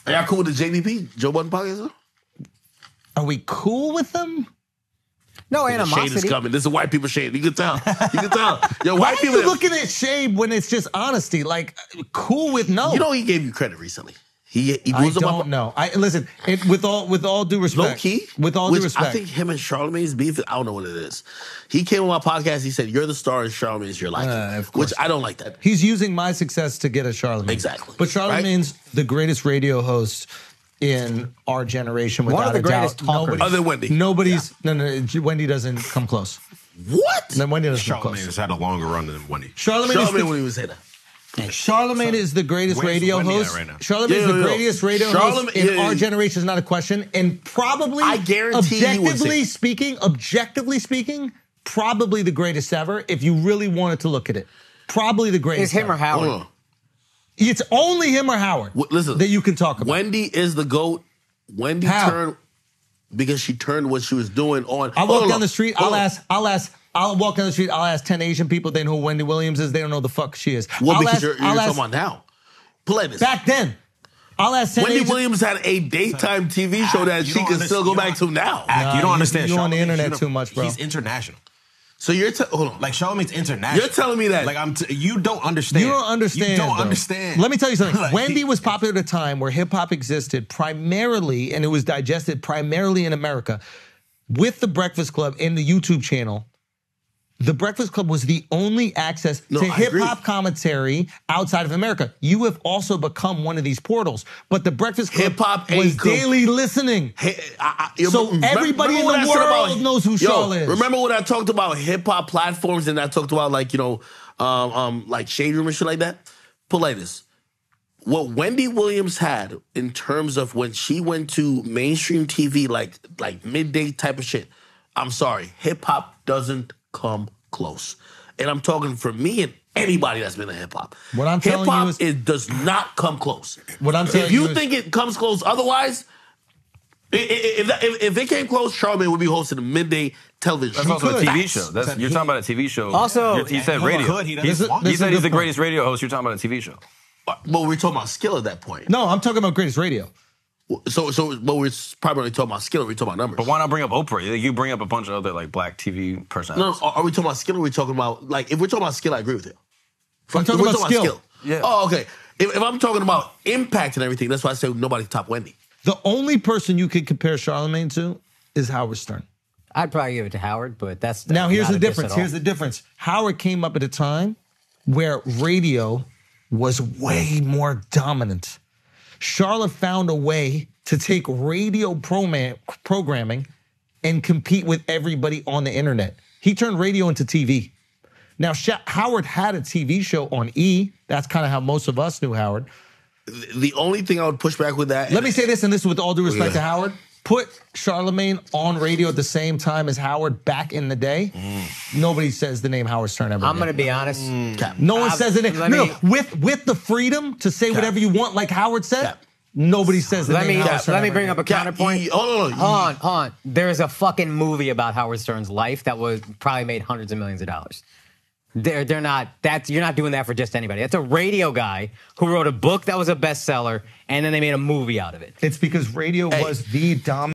Are y'all cool with the JBP, Joe Budden podcast? Are we cool with them? No Shade animosity. is coming. This is white people shade. You can tell. You can tell. Yo, Why white are people. you looking at shade when it's just honesty? Like, cool with no. You know he gave you credit recently. He I blew some don't up. know. Listen. With all due respect, Low key. with all due I respect, think him and Charlamagne's beef. I don't know what it is. He came on my podcast. He said, "You're the star, and Charlamagne's your life," which I don't like that. he's using my success to get a Charlamagne. Exactly. But Charlamagne's the greatest radio host in our generation. One Without of the a greatest doubt. talkers. Other than Wendy. Nobody's no. Wendy doesn't come close. What? No, Wendy doesn't come Charlamagne close. has had a longer run than Wendy. Charlamagne when he was saying that. Charlamagne is the greatest Where's radio Wendy at host. right now? Charlamagne is the greatest radio host in our generation, is not a question. And probably, I guarantee he would objectively speaking, probably the greatest ever. If you really wanted to look at it, probably the greatest. Is him or Howard? Hold on. It's only him or Howard. Listen, that you can talk about. Wendy is the GOAT. Wendy turned because she turned what she was doing on. I walk down the street. I'll walk down the street. I'll ask 10 Asian people. They know who Wendy Williams is. They don't know the fuck she is. Well, because you're talking about now. Play this. Back then, I'll ask 10 Wendy Asian. Williams had a daytime TV show that she can still go back to now. You don't understand. You're on the Charlamagne, internet too much, bro. He's international. So you're hold on. Like Charlamagne's international. You're telling me that like you don't understand. You don't understand. You don't bro. understand. Let me tell you something. Like, Wendy was popular at a time where hip hop existed primarily, and it was digested primarily in America. With the Breakfast Club and the YouTube channel, the Breakfast Club was the only access to hip hop commentary outside of America. You have also become one of these portals, but the Breakfast Club Hip-hop was daily listening. So everybody in the world knows who Charl is. Remember when I talked about hip hop platforms and I talked about like like Shade Room and shit like that? Put like this. What Wendy Williams had in terms of when she went to mainstream TV, like midday type of shit. I'm sorry, hip hop doesn't come close. And I'm talking for me and anybody that's been in hip hop. What I'm telling you is it does not come close. What I'm telling if you think it comes close otherwise, if it came close, Charlamagne would be hosting a midday television show. That's also a TV show. You're talking about a TV show. Also, he said radio. He said he's the greatest radio host. You're talking about a TV show. But we're talking about skill at that point. No, I'm talking about greatest radio. But we're probably talking about skill or we're talking about numbers. But why not bring up Oprah? You bring up a bunch of other like black TV personalities. No, are we talking about skill or are we talking about, like, if we're talking about skill, I agree with you. I'm talking about skill. Yeah. Oh, okay. If I'm talking about impact and everything, that's why I say nobody top Wendy. The only person you could compare Charlamagne to is Howard Stern. I'd probably give it to Howard, but that's now here's not the a diss difference. at all. Here's the difference. Howard came up at a time where radio was way more dominant. Charlotte found a way to take radio programming and compete with everybody on the internet. He turned radio into TV. Now, Howard had a TV show on E! That's kind of how most of us knew Howard. The only thing I would push back with that... Let me say this, and this is with all due respect to Howard. Put Charlamagne on radio at the same time as Howard back in the day. Nobody says the name Howard Stern ever I'm again. going to be honest. No one says the name. No, with the freedom to say whatever you want, like Howard said, nobody says the name Howard Stern. Let me bring up a counterpoint. Hold on. There's a fucking movie about Howard Stern's life that was probably made hundreds of millions of dollars. They're not. You're not doing that for just anybody. That's a radio guy who wrote a book that was a bestseller, and then they made a movie out of it. It's because radio was the dominant.